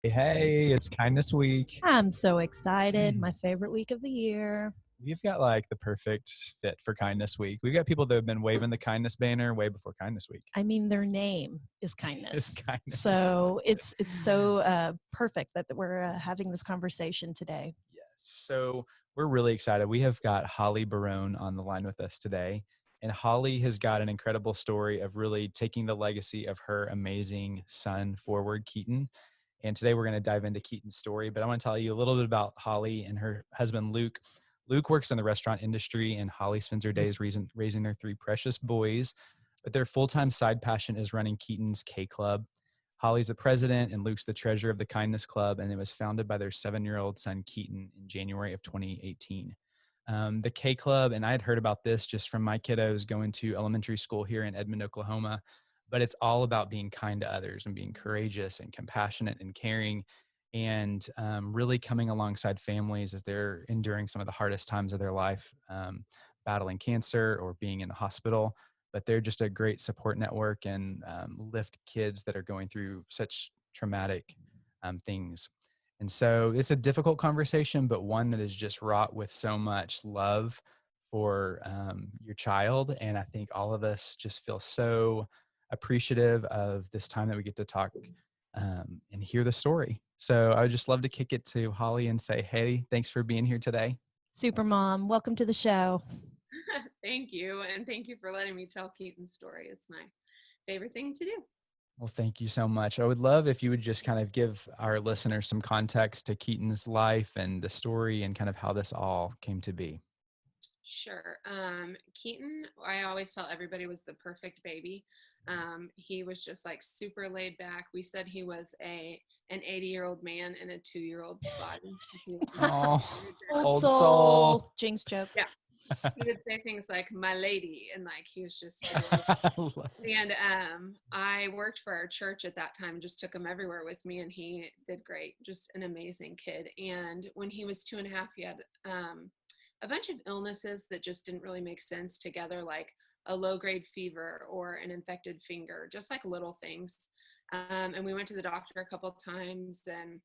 Hey, it's Kindness Week. I'm so excited. My favorite week of the year. We've got like the perfect fit for Kindness Week. We've got people that have been waving the kindness banner way before Kindness Week. I mean, their name is It's kindness. kindness. So it's so perfect that we're having this conversation today. Yes. So we're really excited. We have got Holly Barone on the line with us today. And Holly has got an incredible story of really taking the legacy of her amazing son forward, Keaton. And today we're going to dive into Keaton's story. But I want to tell you a little bit about Holly and her husband, Luke. Luke works in the restaurant industry, and Holly spends her days raising their three precious boys. But their full-time side passion is running Keaton's K Club. Holly's the president and Luke's the treasurer of the Kindness Club, and it was founded by their 7-year-old son, Keaton, in January of 2018. The K Club, and I had heard about this just from my kiddos going to elementary school here in Edmond, Oklahoma, but it's all about being kind to others and being courageous and compassionate and caring and really coming alongside families as they're enduring some of the hardest times of their life, battling cancer or being in the hospital. But they're just a great support network and lift kids that are going through such traumatic things. And so it's a difficult conversation, but one that is just wrought with so much love for your child. And I think all of us just feel so appreciative of this time that we get to talk and hear the story. So I would just love to kick it to Holly and say, hey, thanks for being here today. Super Mom, welcome to the show. Thank you. And thank you for letting me tell Keaton's story. It's my favorite thing to do. Well, thank you so much. I would love if you would just kind of give our listeners some context to Keaton's life and the story and kind of how this all came to be. Sure. Keaton, I always tell everybody, was the perfect baby. He was just like super laid back. We said he was an 80-year-old man in a 2-year-old's body. Oh, Old soul. Jinx joke. Yeah. He would say things like "my lady," and like he was just. And I worked for our church at that time. Just took him everywhere with me, and he did great. Just an amazing kid. And when he was 2.5, he had a bunch of illnesses that just didn't really make sense together, like a low-grade fever or an infected finger, just like little things. And we went to the doctor a couple of times, and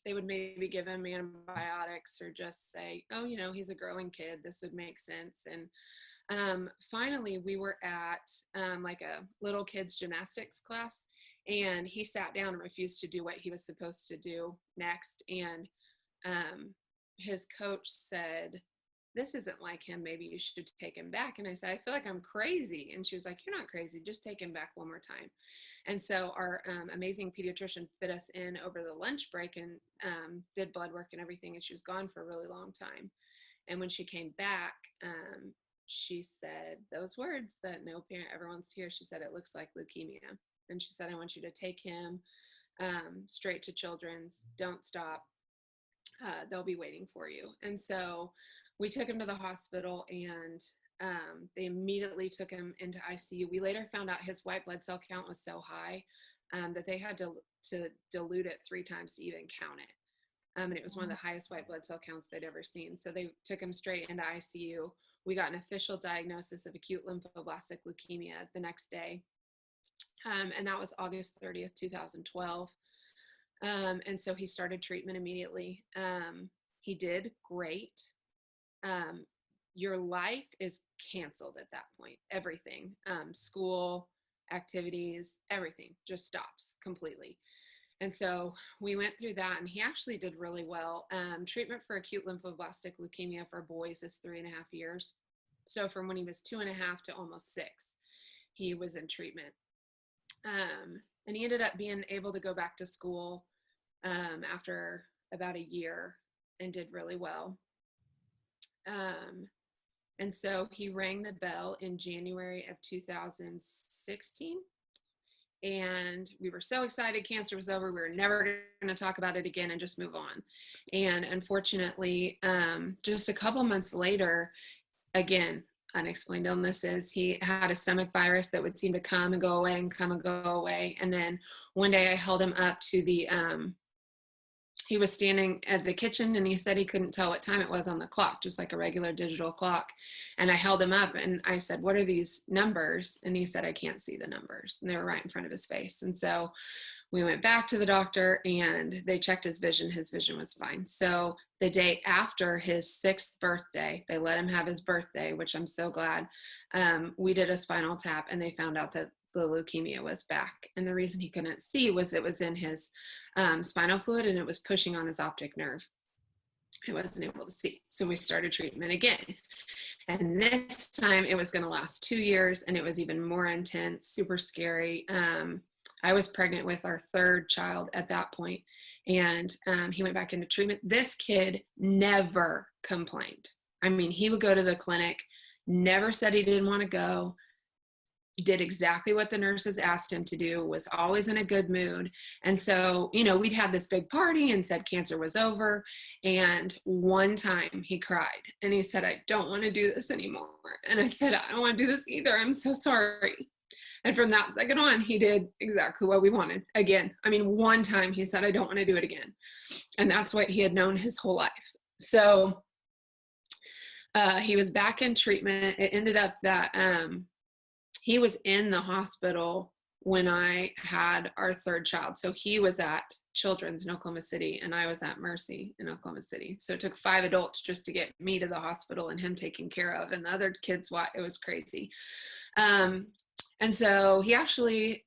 they would maybe give him antibiotics or just say, oh, he's a growing kid. This would make sense. And finally, we were at like a little kids gymnastics class, and he sat down and refused to do what he was supposed to do next. And his coach said, this isn't like him. Maybe you should take him back. And I said, I feel like I'm crazy. And she was like, you're not crazy. Just take him back one more time. And so our amazing pediatrician fit us in over the lunch break and did blood work and everything. And she was gone for a really long time. And when she came back, she said those words that no parent ever wants to hear. She said, it looks like leukemia. And she said, I want you to take him straight to Children's. Don't stop. They'll be waiting for you. And so we took him to the hospital, and they immediately took him into ICU. We later found out his white blood cell count was so high that they had to dilute it 3 times to even count it. And it was one of the highest white blood cell counts they'd ever seen. So they took him straight into ICU. We got an official diagnosis of acute lymphoblastic leukemia the next day. And that was August 30th, 2012. And so he started treatment immediately. He did great. Your life is canceled at that point. Everything, school, activities, everything just stops completely. And so we went through that, and he actually did really well. Treatment for acute lymphoblastic leukemia for boys is 3.5 years. So from when he was 2.5 to almost 6, he was in treatment. And he ended up being able to go back to school after about a year and did really well. And so he rang the bell in January of 2016. And we were so excited cancer was over. We were never going to talk about it again and just move on. And unfortunately, just a couple months later, again, unexplained illnesses, he had a stomach virus that would seem to come and go away and come and go away. And then one day I held him up to the he was standing at the kitchen and he said he couldn't tell what time it was on the clock, just like a regular digital clock. And I held him up and I said, "What are these numbers?" And he said, "I can't see the numbers." And they were right in front of his face. And so we went back to the doctor and they checked his vision. His vision was fine. So the day after his 6th birthday, they let him have his birthday, which I'm so glad. We did a spinal tap and they found out that the leukemia was back. And the reason he couldn't see was it was in his spinal fluid and it was pushing on his optic nerve. He wasn't able to see. So we started treatment again. And this time it was going to last 2 years and it was even more intense, super scary. I was pregnant with our 3rd child at that point, and he went back into treatment. This kid never complained. I mean, he would go to the clinic, never said he didn't want to go, did exactly what the nurses asked him to do, was always in a good mood. And so, you know, we'd had this big party and said cancer was over. And one time he cried and he said, "I don't want to do this anymore." And I said, "I don't want to do this either. I'm so sorry." And from that second on, he did exactly what we wanted. Again, I mean, one time he said, "I don't want to do it again." And that's what he had known his whole life. So he was back in treatment. It ended up that he was in the hospital when I had our 3rd child. So he was at Children's in Oklahoma City and I was at Mercy in Oklahoma City. So it took 5 adults just to get me to the hospital and him taken care of. And the other kids, it was crazy. And so he actually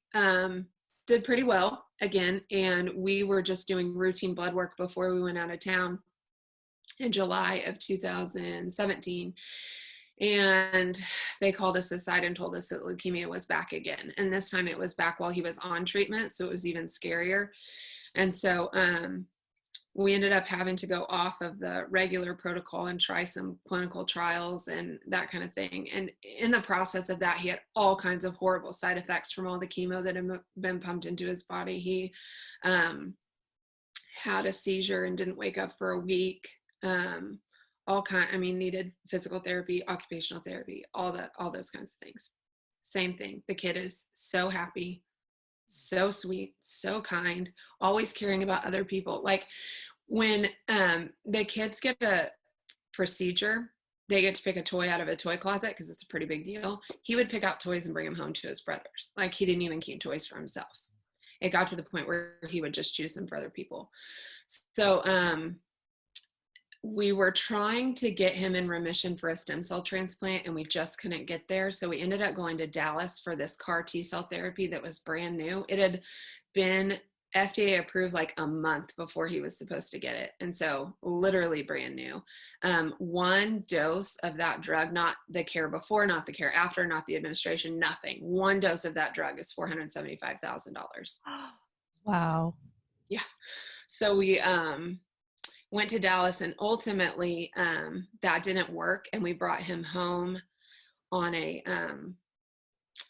did pretty well again. And we were just doing routine blood work before we went out of town in July of 2017. And they called us aside and told us that leukemia was back again. And this time it was back while he was on treatment. So it was even scarier. And so we ended up having to go off of the regular protocol and try some clinical trials and that kind of thing. And in the process of that, he had all kinds of horrible side effects from all the chemo that had been pumped into his body. He had a seizure and didn't wake up for a week. Needed physical therapy, occupational therapy, all those kinds of things. Same thing. The kid is so happy, so sweet, so kind, always caring about other people. Like when the kids get a procedure, they get to pick a toy out of a toy closet because it's a pretty big deal. He would pick out toys and bring them home to his brothers. Like he didn't even keep toys for himself. It got to the point where he would just choose them for other people. So we were trying to get him in remission for a stem cell transplant and we just couldn't get there. So we ended up going to Dallas for this CAR T-cell therapy that was brand new. It had been FDA approved like a month before he was supposed to get it. And so literally brand new. 1 dose of that drug, not the care before, not the care after, not the administration, nothing. 1 dose of that drug is $475,000. Wow. Yeah. So we went to Dallas and ultimately that didn't work. And we brought him home on a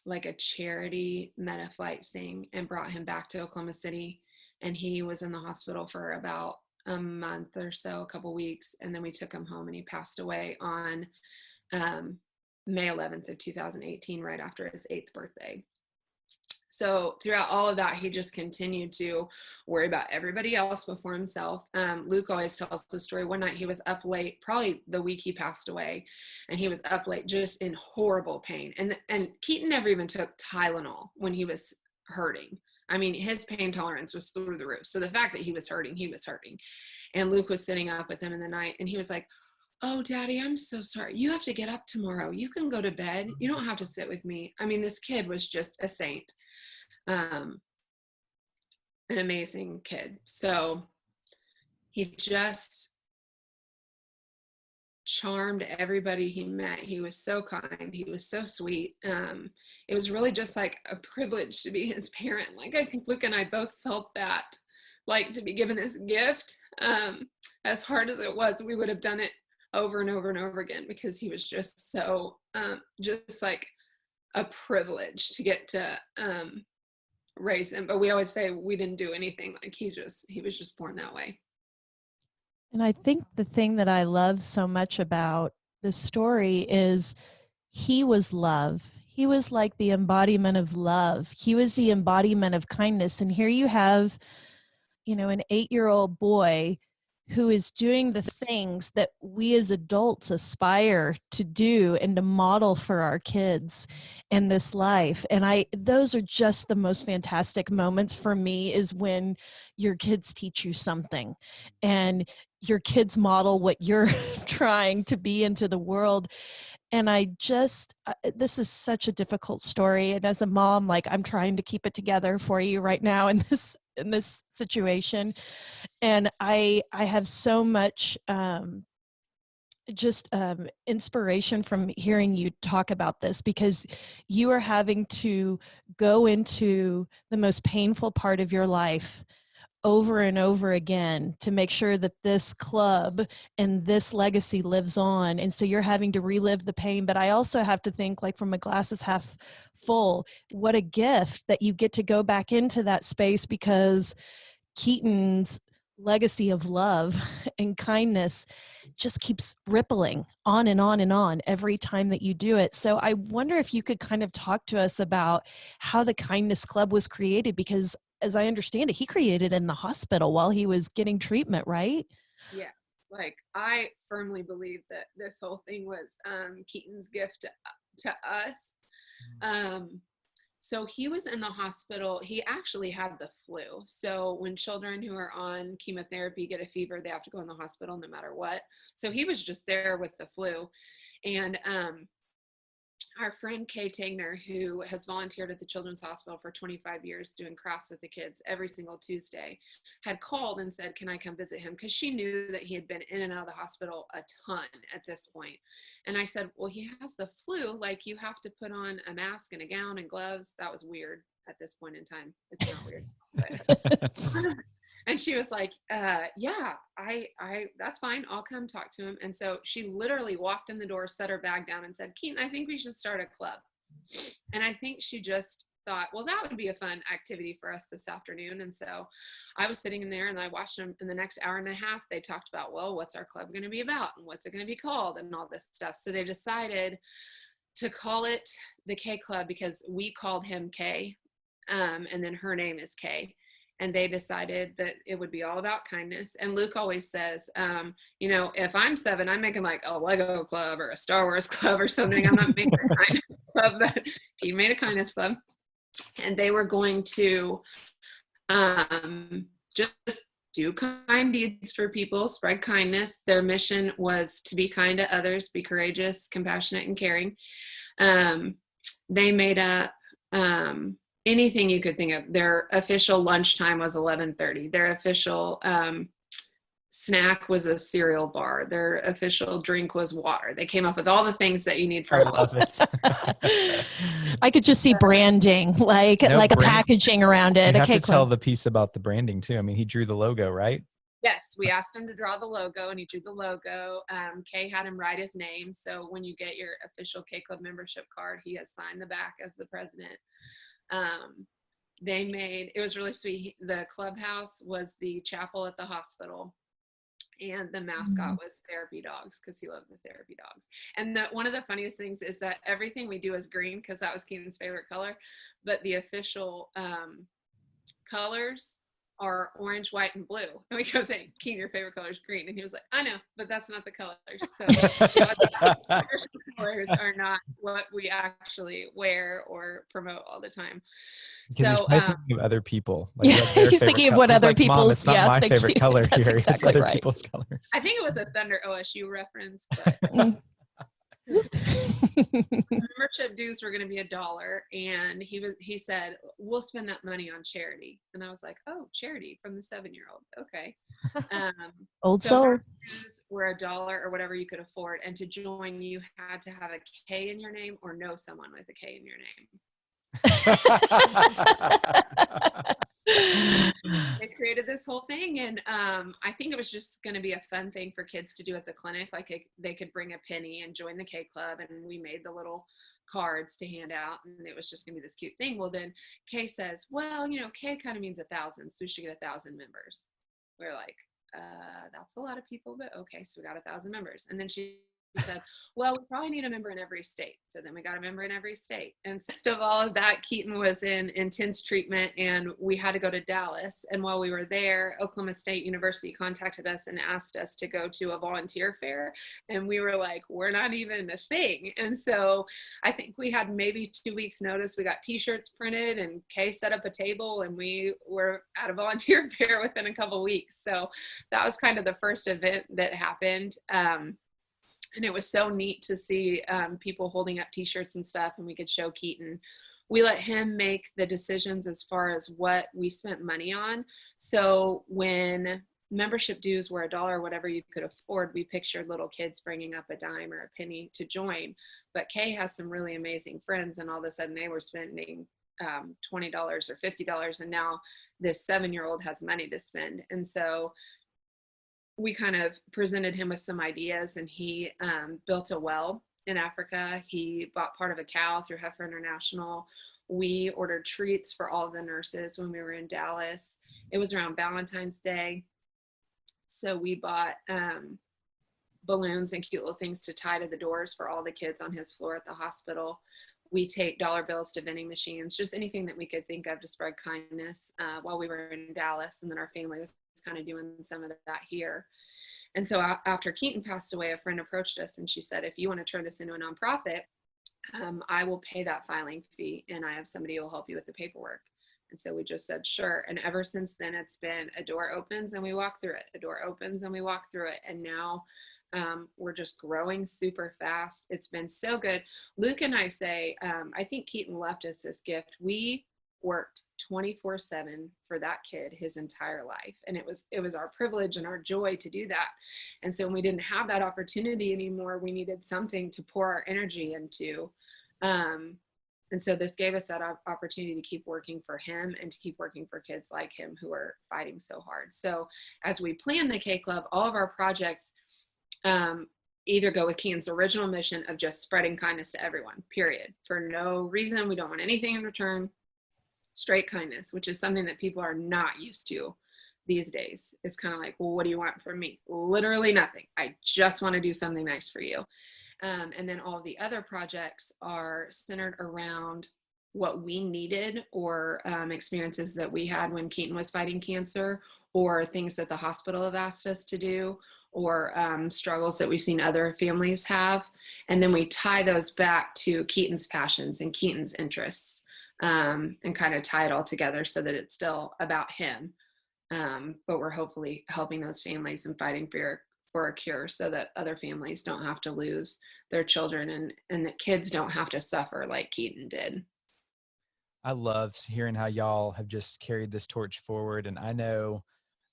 like a charity meta flight thing and brought him back to Oklahoma City. And he was in the hospital for about a month or so, a couple weeks. And then we took him home and he passed away on May 11th of 2018, right after his 8th birthday. So throughout all of that, he just continued to worry about everybody else before himself. Luke always tells the story. One night he was up late, probably the week he passed away, and he was up late just in horrible pain. And Keaton never even took Tylenol when he was hurting. I mean, his pain tolerance was through the roof. So the fact that he was hurting, he was hurting. And Luke was sitting up with him in the night, and he was like, "Oh, Daddy, I'm so sorry. You have to get up tomorrow. You can go to bed. You don't have to sit with me." I mean, this kid was just a saint. An amazing kid. So he just charmed everybody he met. He was so kind. He was so sweet. It was really just like a privilege to be his parent. Like I think Luke and I both felt that, like to be given this gift. As hard as it was, we would have done it over and over and over again because he was just so just like a privilege to get to raise him. But we always say we didn't do anything. Like he was just born that way. And I think the thing that I love so much about the story is he was love. He was like the embodiment of love. He was the embodiment of kindness. And here you have, an 8-year-old boy who is doing the things that we as adults aspire to do and to model for our kids in this life. And those are just the most fantastic moments for me, is when your kids teach you something and your kids model what you're trying to be into the world. And this is such a difficult story. And as a mom, like, I'm trying to keep it together for you right now in this situation. And I have so much inspiration from hearing you talk about this, because you are having to go into the most painful part of your life over and over again to make sure that this club and this legacy lives on. And so you're having to relive the pain. But I also have to think, like, from a glass is half full, what a gift that you get to go back into that space, because Keaton's legacy of love and kindness just keeps rippling on and on and on every time that you do it. So I wonder if you could kind of talk to us about how the Kindness Club was created, because as I understand it, he created it in the hospital while he was getting treatment, right? Yeah. Like, I firmly believe that this whole thing was Keaton's gift to us. So he was in the hospital. He actually had the flu. So when children who are on chemotherapy get a fever, they have to go in the hospital no matter what. So he was just there with the flu. And our friend Kay Tangner, who has volunteered at the Children's Hospital for 25 years doing crafts with the kids every single Tuesday, had called and said, can I come visit him? Because she knew that he had been in and out of the hospital a ton at this point. And I said, well, he has the flu. Like, you have to put on a mask and a gown and gloves. That was weird at this point in time. It's not weird. But and she was like, yeah, I that's fine. I'll come talk to him. And so she literally walked in the door, set her bag down and said, Keaton, I think we should start a club. And I think she just thought, well, that would be a fun activity for us this afternoon. And so I was sitting in there and I watched them. In the next hour and a half, they talked about, well, what's our club going to be about? And what's it going to be called? And all this stuff. So they decided to call it the K Club, because we called him K. And then her name is Kay. And they decided that it would be all about kindness. And Luke always says, if I'm 7, I'm making like a Lego club or a Star Wars club or something. I'm not making a kindness club, but he made a kindness club. And they were going to just do kind deeds for people, spread kindness. Their mission was to be kind to others, be courageous, compassionate, and caring. They made up anything you could think of. Their official lunchtime was 11:30. Their official snack was a cereal bar. Their official drink was water. They came up with all the things that you need for I love it. I could just see branding, like a packaging around it. You have to tell the piece about the branding too. I mean, he drew the logo, right? Yes, we asked him to draw the logo, and he drew the logo. Kay had him write his name. So when you get your official K Club membership card, he has signed the back as the president. It was really sweet. The clubhouse was the chapel at the hospital, and the mascot was therapy dogs, because he loved the therapy dogs. And one of the funniest things is that everything we do is green, because that was Keaton's favorite color, but the official colors are orange, white, and blue. And we go saying, Keaton, your favorite color is green. And he was like, I know, but that's not the colors. So colors are not what we actually wear or promote all the time. Because so he's thinking of other people. Like, yeah, he's thinking of what other people's. Mom, it's not my favorite color That's here. Exactly it's other right. people's colors. I think it was a Thunder OSU reference, but membership dues were going to be $1, and he said, we'll spend that money on charity. And I was like, oh, charity from the 7-year-old. Okay. Old so soul. Dues were $1 or whatever you could afford, and to join you had to have a K in your name or know someone with a K in your name. They created this whole thing, and I think it was just going to be a fun thing for kids to do at the clinic. Like, they could bring a penny and join the K Club, and we made the little cards to hand out, and it was just going to be this cute thing. Well, then Kay says, well, K kind of means 1,000, so we should get 1,000 members. We're like, that's a lot of people, but okay, so we got 1,000 members. And then she He said, well, we probably need a member in every state. So then we got a member in every state. And midst of all of that, Keaton was in intense treatment and we had to go to Dallas. And while we were there, Oklahoma State University contacted us and asked us to go to a volunteer fair. And we were like, we're not even a thing. And so I think we had maybe 2 weeks notice. We got t-shirts printed and Kay set up a table and we were at a volunteer fair within a couple weeks. So that was kind of the first event that happened. And it was so neat to see people holding up t-shirts and stuff, and we could show Keaton. We let him make the decisions as far as what we spent money on. So when membership dues were $1, whatever you could afford, we pictured little kids bringing up a dime or a penny to join. But Kay has some really amazing friends, and all of a sudden they were spending $20 or $50, and now this 7-year-old has money to spend. And so we kind of presented him with some ideas, and he built a well in Africa. He bought part of a cow through Heifer International. We ordered treats for all of the nurses when we were in Dallas. It was around Valentine's Day. So we bought balloons and cute little things to tie to the doors for all the kids on his floor at the hospital. We take dollar bills to vending machines, just anything that we could think of to spread kindness while we were in Dallas. And then our family was kind of doing some of that here. And so after Keaton passed away, a friend approached us and she said, if you want to turn this into a nonprofit, I will pay that filing fee and I have somebody who will help you with the paperwork. And so we just said, sure. And ever since then, it's been a door opens and we walk through it. A door opens and we walk through it. And now we're just growing super fast. It's been so good. Luke and I say, I think Keaton left us this gift. We worked 24/7 for that kid his entire life. And it was our privilege and our joy to do that. And so when we didn't have that opportunity anymore, we needed something to pour our energy into. And so this gave us that opportunity to keep working for him and to keep working for kids like him who are fighting so hard. So as we plan the K Club, all of our projects either go with Keaton's original mission of just spreading kindness to everyone, period. For no reason. We don't want anything in return. Straight kindness, which is something that people are not used to these days. It's kind of like, well, what do you want from me? Literally nothing. I just want to do something nice for you. And then all of the other projects are centered around what we needed or experiences that we had when Keaton was fighting cancer, or things that the hospital have asked us to do, or struggles that we've seen other families have. And then we tie those back to Keaton's passions and Keaton's interests, and kind of tie it all together so that it's still about him. But we're hopefully helping those families and fighting for a cure so that other families don't have to lose their children and that kids don't have to suffer like Keaton did. I love hearing how y'all have just carried this torch forward. And I know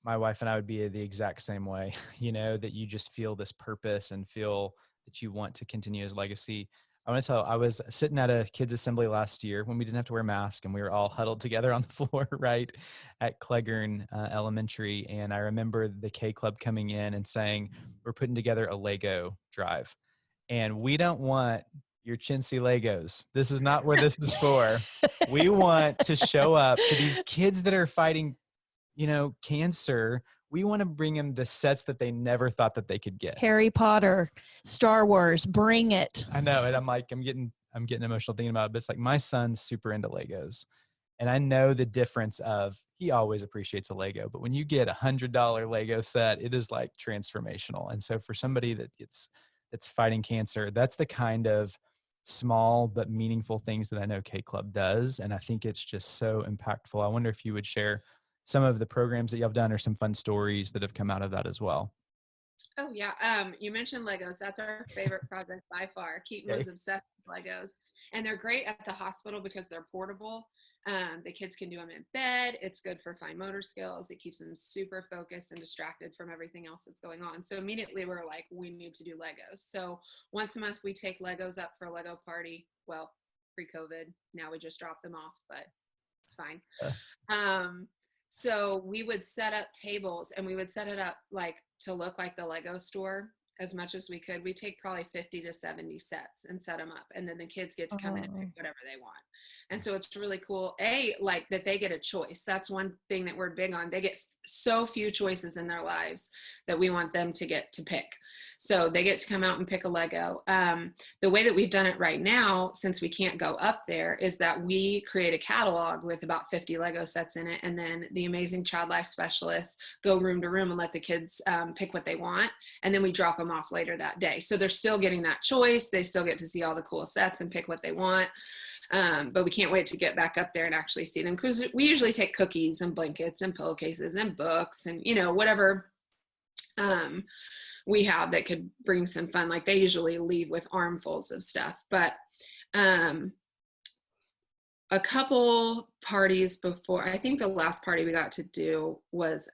my wife and I would be the exact same way, that you just feel this purpose and feel that you want to continue his legacy. I want to tell, I was sitting at a kids assembly last year when we didn't have to wear masks and we were all huddled together on the floor, right, at Cleghorn Elementary. And I remember the K Club coming in and saying, we're putting together a Lego drive and we don't want your chintzy Legos. This is not what this is for. We want to show up to these kids that are fighting, cancer. We want to bring them the sets that they never thought that they could get. Harry Potter, Star Wars, bring it. I know. And I'm like, I'm getting emotional thinking about it, but it's like my son's super into Legos. And I know the difference of, he always appreciates a Lego, but when you get $100 Lego set, it is like transformational. And so for somebody that's fighting cancer, that's the kind of small but meaningful things that I know K Club does. And I think it's just so impactful. I wonder if you would share some of the programs that y'all have done or some fun stories that have come out of that as well. Oh yeah. You mentioned Legos. That's our favorite project by far. Keaton was obsessed with Legos, and they're great at the hospital because they're portable. The kids can do them in bed. It's good for fine motor skills. It keeps them super focused and distracted from everything else that's going on. So immediately we're like, we need to do Legos. So once a month we take Legos up for a Lego party. Well, pre-COVID, now we just drop them off, but it's fine. So we would set up tables and we would set it up like to look like the Lego store as much as we could. We take probably 50 to 70 sets and set them up. And then the kids get to come in and pick whatever they want. And so it's really cool, like that they get a choice. That's one thing that we're big on. They get so few choices in their lives that we want them to get to pick. So they get to come out and pick a Lego. The way that we've done it right now, since we can't go up there, is that we create a catalog with about 50 Lego sets in it. And then the amazing child life specialists go room to room and let the kids pick what they want. And then we drop them off later that day. So they're still getting that choice. They still get to see all the cool sets and pick what they want. But we can't wait to get back up there and actually see them, because we usually take cookies and blankets and pillowcases and books and, whatever we have that could bring some fun. Like they usually leave with armfuls of stuff. But a couple parties before, I think the last party we got to do was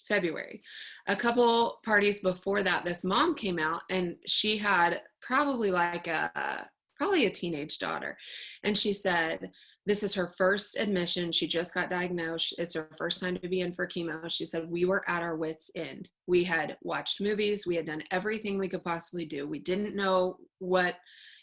February. A couple parties before that, this mom came out and she had probably a teenage daughter. And she said, this is her first admission. She just got diagnosed. It's her first time to be in for chemo. She said, we were at our wits' end. We had watched movies. We had done everything we could possibly do. We didn't know what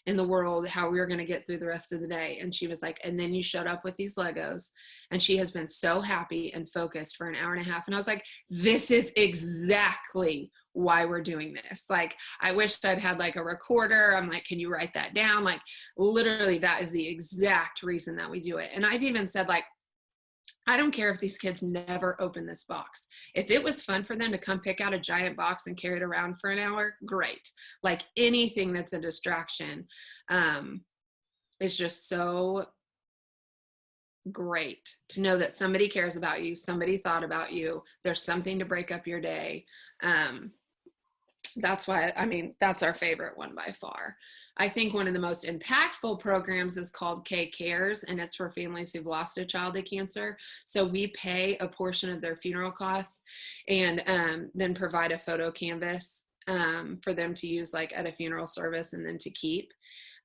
in the world, how we were going to get through the rest of the day. And she was like, and then you showed up with these Legos. And she has been so happy and focused for an hour and a half. And I was like, this is exactly why we're doing this. Like, I wish I'd had like a recorder. I'm like, can you write that down? Like, literally, that is the exact reason that we do it. And I've even said, like, I don't care if these kids never open this box. If it was fun for them to come pick out a giant box and carry it around for an hour, great. Like anything that's a distraction is just so great to know that somebody cares about you, somebody thought about you, there's something to break up your day. That's why, that's our favorite one by far. I think one of the most impactful programs is called K Cares, and it's for families who've lost a child to cancer. So we pay a portion of their funeral costs and then provide a photo canvas for them to use like at a funeral service and then to keep.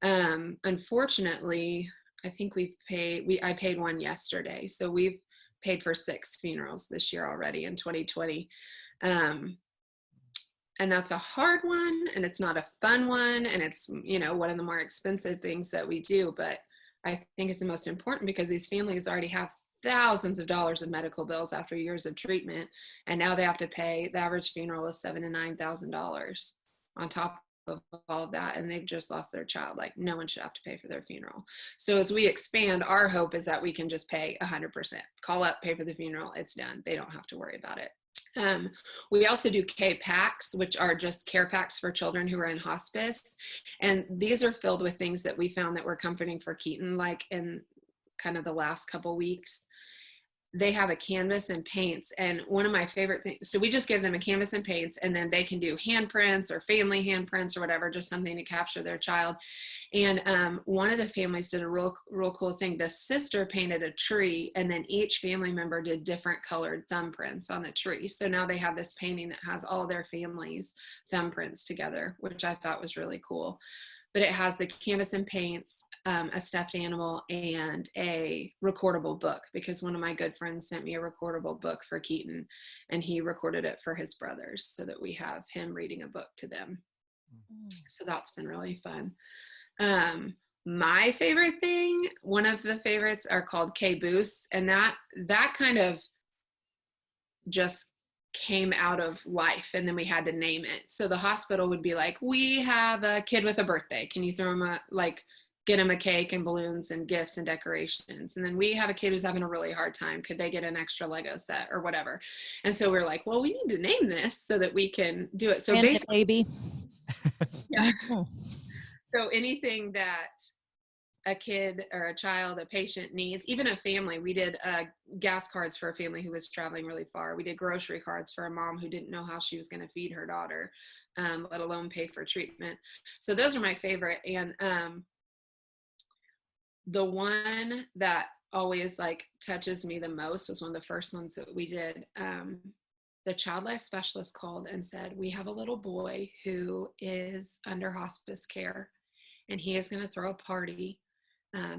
Unfortunately, I think I paid one yesterday. So we've paid for 6 funerals this year already in 2020. And that's a hard one, and it's not a fun one, and it's, one of the more expensive things that we do. But I think it's the most important because these families already have thousands of dollars of medical bills after years of treatment, and now they have to pay. The average funeral is $7,000 to $9,000 on top of all of that, and they've just lost their child. Like, no one should have to pay for their funeral. So as we expand, our hope is that we can just pay 100%. Call up, pay for the funeral, it's done. They don't have to worry about it. We also do K packs, which are just care packs for children who are in hospice. And these are filled with things that we found that were comforting for Keaton, like in kind of the last couple weeks. They have a canvas and paints, and one of my favorite things, so we just give them a canvas and paints, and then they can do handprints or family handprints or whatever, just something to capture their child. And one of the families did a real cool thing. The sister painted a tree, and then each family member did different colored thumbprints on the tree. So now they have this painting that has all their family's thumbprints together, which I thought was really cool. But it has the canvas and paints, a stuffed animal, and a recordable book, because one of my good friends sent me a recordable book for Keaton, and he recorded it for his brothers so that we have him reading a book to them. So that's been really fun. My favorite thing, one of the favorites are called K-Boosts, and that kind of just came out of life, and then we had to name it. So the hospital would be like, we have a kid with a birthday, can you throw him get him a cake and balloons and gifts and decorations? And then we have a kid who's having a really hard time, could they get an extra Lego set or whatever? And so we're like, well, we need to name this so that we can do it. So basically, baby. yeah. So anything that a kid or a child, a patient needs, even a family. We did gas cards for a family who was traveling really far. We did grocery cards for a mom who didn't know how she was going to feed her daughter, let alone pay for treatment. So those are my favorite. And the one that always touches me the most was one of the first ones that we did. The child life specialist called and said, we have a little boy who is under hospice care, and he is going to throw a party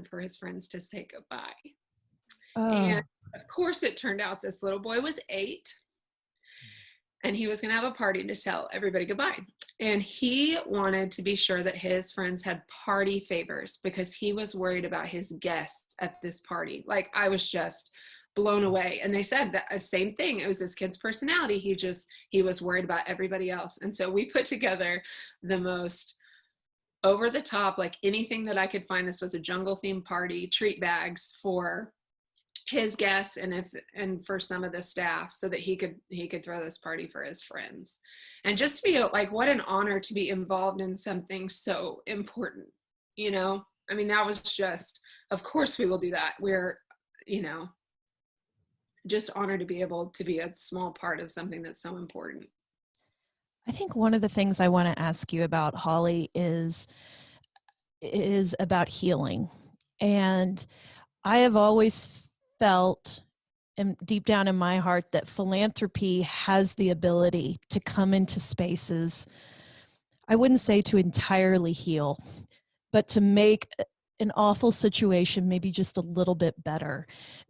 for his friends to say goodbye. Oh. And of course it turned out this little boy was 8, and he was going to have a party to tell everybody goodbye. And he wanted to be sure that his friends had party favors because he was worried about his guests at this party. Like, I was just blown away. And they said that same thing. It was this kid's personality. He was worried about everybody else. And so we put together the most over the top, like anything that I could find. This was a jungle themed party, treat bags for his guests and for some of the staff, so that he could throw this party for his friends. And just to be like, what an honor to be involved in something so important, you know. I mean, that was just, of course we will do that. We're, you know, just honored to be able to be a small part of something that's so important. I think one of the things I want to ask you about, Holly, is about healing. And I have always felt, and deep down in my heart, that philanthropy has the ability to come into spaces, I wouldn't say to entirely heal, but to make an awful situation maybe just a little bit better.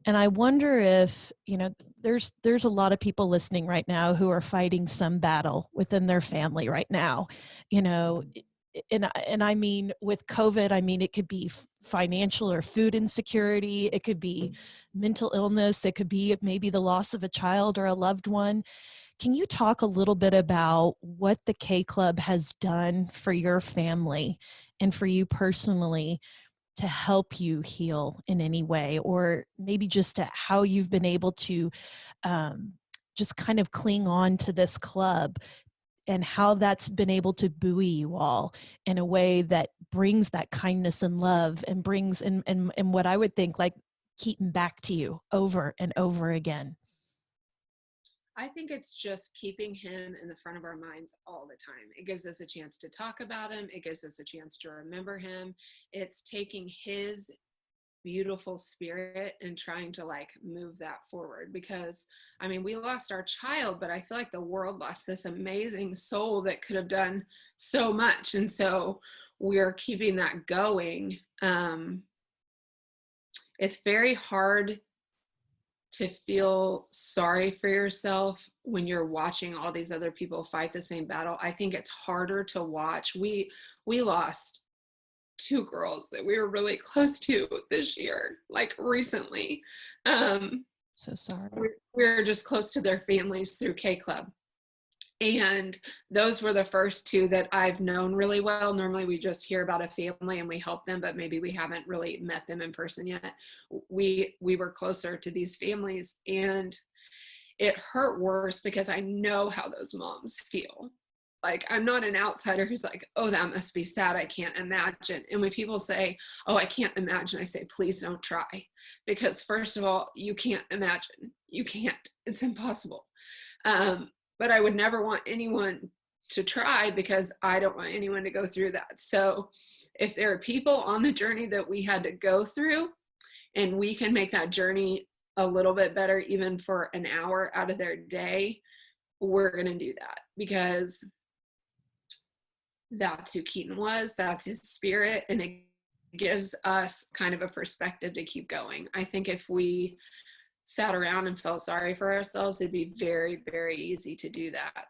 And I wonder if, you know, there's a lot of people listening right now who are fighting some battle within their family right now, you know. And I mean, with COVID, I mean, it could be financial or food insecurity, it could be mental illness, it could be maybe the loss of a child or a loved one. Can you talk a little bit about what the K Club has done for your family and for you personally to help you heal in any way, or maybe just to how you've been able to just kind of cling on to this club, and how that's been able to buoy you all in a way that brings that kindness and love and brings and what I would think like Keaton back to you over and over again. I think it's just keeping him in the front of our minds all the time. It gives us a chance to talk about him. It gives us a chance to remember him. It's taking his beautiful spirit and trying to like move that forward, because I mean, we lost our child, but I feel like the world lost this amazing soul that could have done so much. And so we're keeping that going. It's very hard to feel sorry for yourself when you're watching all these other people fight the same battle. I think it's harder to watch. We lost two girls that we were really close to this year, like recently. So sorry. We're just close to their families through K Club. And those were the first two that I've known really well. Normally we just hear about a family and we help them, but maybe we haven't really met them in person yet. We were closer to these families, and it hurt worse because I know how those moms feel. Like, I'm not an outsider who's like, oh, that must be sad, I can't imagine. And when people say, oh, I can't imagine, I say, please don't try. Because first of all, you can't imagine. You can't. It's impossible. But I would never want anyone to try, because I don't want anyone to go through that. So if there are people on the journey that we had to go through, and we can make that journey a little bit better, even for an hour out of their day, we're going to do that, because that's who Keaton was, that's his spirit, and it gives us kind of a perspective to keep going. I think if we sat around and felt sorry for ourselves, it'd be very, very easy to do that.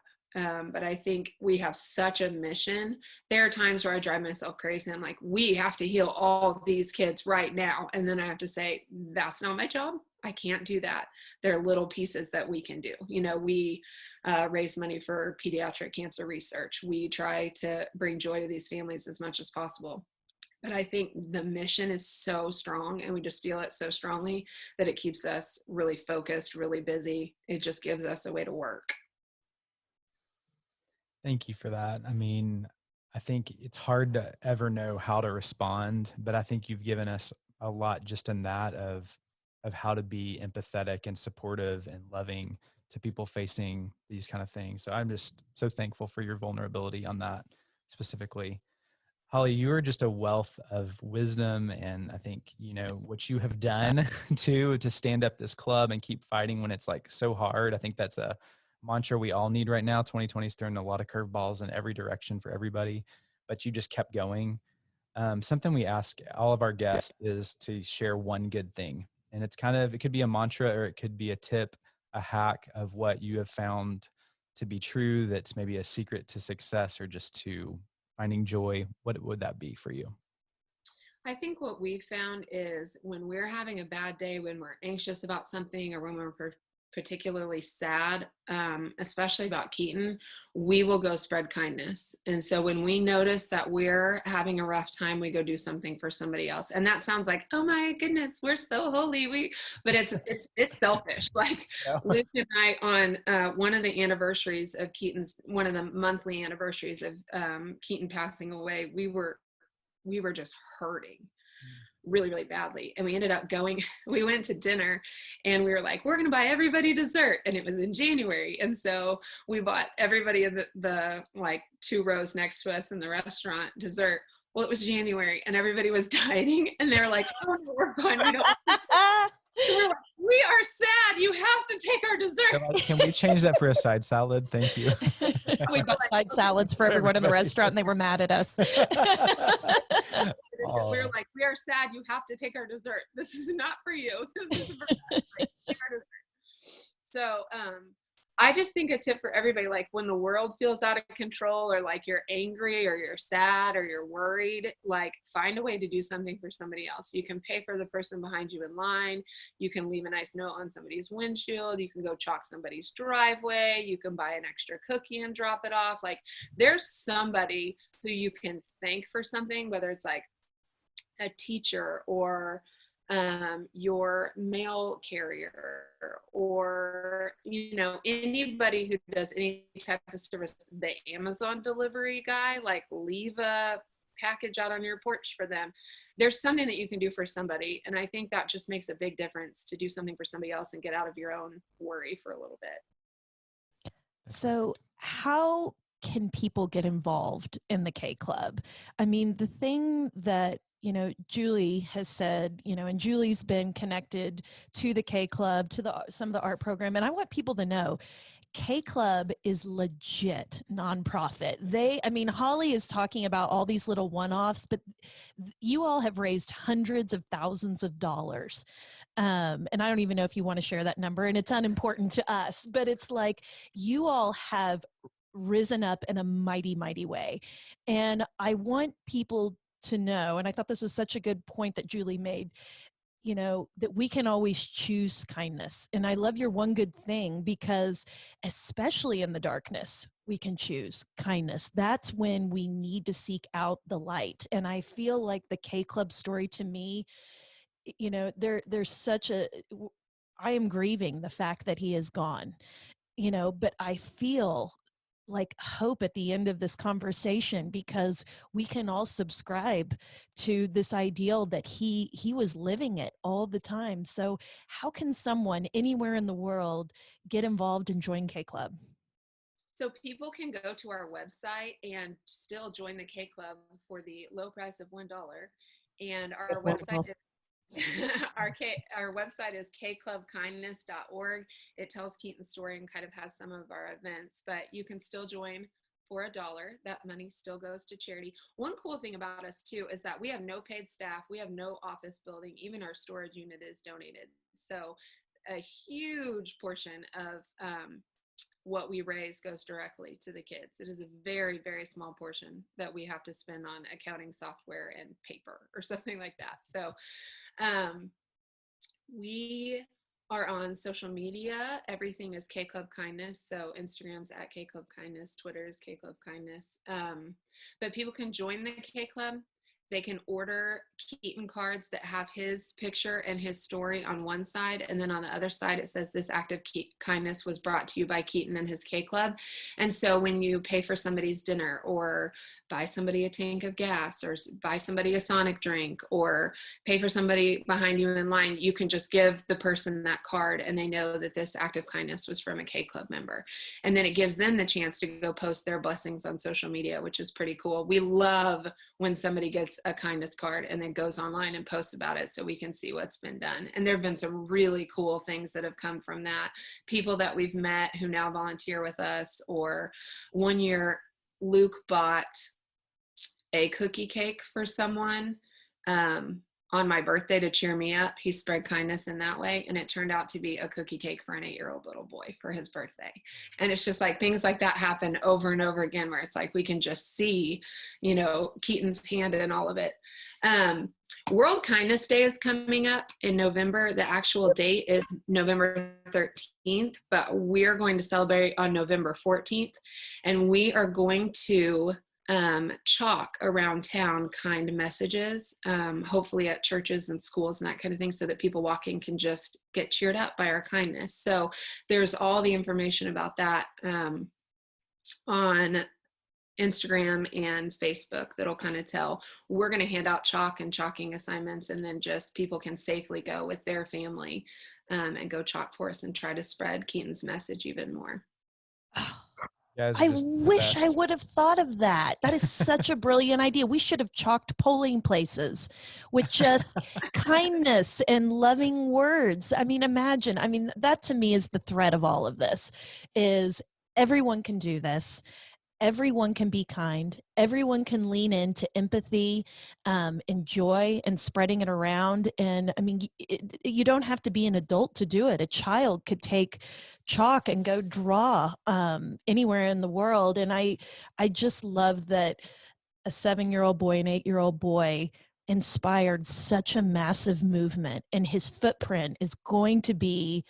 But I think we have such a mission. There are times where I drive myself crazy. I'm like, we have to heal all these kids right now. And then I have to say, that's not my job. I can't do that. There are little pieces that we can do. You know, we raise money for pediatric cancer research. We try to bring joy to these families as much as possible. But I think the mission is so strong, and we just feel it so strongly that it keeps us really focused, really busy. It just gives us a way to work. Thank you for that. I mean, I think it's hard to ever know how to respond, but I think you've given us a lot just in that of how to be empathetic and supportive and loving to people facing these kind of things. So I'm just so thankful for your vulnerability on that specifically. Holly, you are just a wealth of wisdom, and I think, you know, what you have done to stand up this club and keep fighting when it's like so hard. I think that's a mantra we all need right now. 2020 is throwing a lot of curveballs in every direction for everybody, but you just kept going. Something we ask all of our guests is to share one good thing, and it's kind of, it could be a mantra or it could be a tip, a hack of what you have found to be true, that's maybe a secret to success or just to finding joy? What would that be for you? I think what we found is when we're having a bad day, when we're anxious about something, or when we're particularly sad, especially about Keaton, we will go spread kindness. And so when we notice that we're having a rough time, we go do something for somebody else. And that sounds like, oh my goodness, we're so holy. But it's selfish. Like Yeah. Luke and I, on one of the anniversaries of Keaton's, one of the monthly anniversaries of Keaton passing away, we were just hurting really, really badly. And we ended up we went to dinner and we were like, we're going to buy everybody dessert. And it was in January. And so we bought everybody in the like 2 rows next to us in the restaurant dessert. Well, it was January and everybody was dieting and they're like, oh, no, we're fine. We don't. So we're like, we are sad. You have to take our dessert. Can we change that for a side salad? Thank you. We bought side salads for everyone in the restaurant and they were mad at us. We're like, we are sad. You have to take our dessert. This is not for you. This is for us. Like, take our dessert. So I just think a tip for everybody, like when the world feels out of control, or like you're angry or you're sad or you're worried, like find a way to do something for somebody else. You can pay for the person behind you in line. You can leave a nice note on somebody's windshield. You can go chalk somebody's driveway. You can buy an extra cookie and drop it off. Like there's somebody who you can thank for something, whether it's like a teacher or your mail carrier, or anybody who does any type of service. The Amazon delivery guy, like leave a package out on your porch for them. There's something that you can do for somebody, and I think that just makes a big difference, to do something for somebody else and get out of your own worry for a little bit. So how can people get involved in the K Club? I mean, the thing that Julie has said, and Julie's been connected to the K Club, to some of the art program. And I want people to know K Club is legit nonprofit. Holly is talking about all these little one-offs, but you all have raised hundreds of thousands of dollars. And I don't even know if you want to share that number, and it's unimportant to us, but it's like you all have risen up in a mighty, mighty way. And I want people to know, and I thought this was such a good point that Julie made, that we can always choose kindness. And I love your one good thing, because especially in the darkness, we can choose kindness. That's when we need to seek out the light. And I feel like the K Club story, to me, there's such I am grieving the fact that he is gone, but I feel like hope at the end of this conversation, because we can all subscribe to this ideal that he was living it all the time. So how can someone anywhere in the world get involved and join K Club? So people can go to our website and still join the K Club for the low price of $1. And our website is our website is kclubkindness.org. It tells Keaton's story and kind of has some of our events, but you can still join for $1. That money still goes to charity. One cool thing about us too is that we have no paid staff. We have no office building. Even our storage unit is donated. So a huge portion of what we raise goes directly to the kids. It is a very, very small portion that we have to spend on accounting software and paper or something like that. So we are on social media. Everything is K Club Kindness. So Instagram's at K Club Kindness, Twitter is K Club Kindness. But people can join the K Club. They can order Keaton cards that have his picture and his story on one side, and then on the other side it says, this act of kindness was brought to you by Keaton and his K Club. And so when you pay for somebody's dinner, or buy somebody a tank of gas, or buy somebody a Sonic drink, or pay for somebody behind you in line, you can just give the person that card, and they know that this act of kindness was from a K Club member. And then it gives them the chance to go post their blessings on social media, which is pretty cool. We love when somebody gets a kindness card and then goes online and posts about it, so we can see what's been done. And there have been some really cool things that have come from that. People that we've met who now volunteer with us. Or one year Luke bought a cookie cake for someone on on my birthday to cheer me up. He spread kindness in that way. And it turned out to be a cookie cake for an 8-year-old little boy for his birthday. And it's just like things like that happen over and over again, where it's like we can just see, you know, Keaton's hand in all of it. World Kindness Day is coming up in November. The actual date is November 13th, but we're going to celebrate on November 14th. And we are going to chalk around town kind messages, hopefully at churches and schools and that kind of thing, so that people walking can just get cheered up by our kindness. So there's all the information about that on Instagram and Facebook that'll kind of tell. We're going to hand out chalk and chalking assignments, and then just people can safely go with their family and go chalk for us and try to spread Keaton's message even more. I wish I would have thought of that. That is such a brilliant idea. We should have chalked polling places with just kindness and loving words. I mean, imagine, I mean, that to me is the thread of all of this, is everyone can do this. Everyone can be kind. Everyone can lean into empathy, and joy, and spreading it around. And I mean, you don't have to be an adult to do it. A child could take chalk and go draw anywhere in the world. And I just love that a 7-year-old boy, an 8-year-old boy inspired such a massive movement, and his footprint is going to be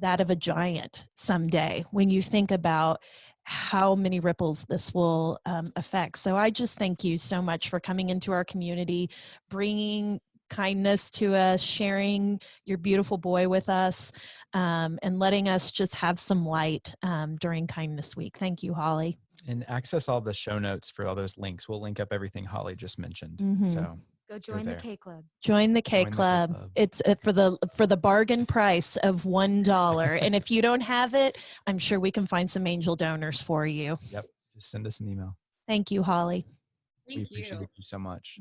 that of a giant someday when you think about how many ripples this will affect. So I just thank you so much for coming into our community, bringing kindness to us, sharing your beautiful boy with us, and letting us just have some light during Kindness Week. Thank you, Holly. And access all the show notes for all those links. We'll link up everything Holly just mentioned. So go join the K Club. Join the K Club. It's for the bargain price of $1. And if you don't have it, I'm sure we can find some angel donors for you. Yep. Just send us an email. Thank you, Holly. Thank you. We appreciate you so much.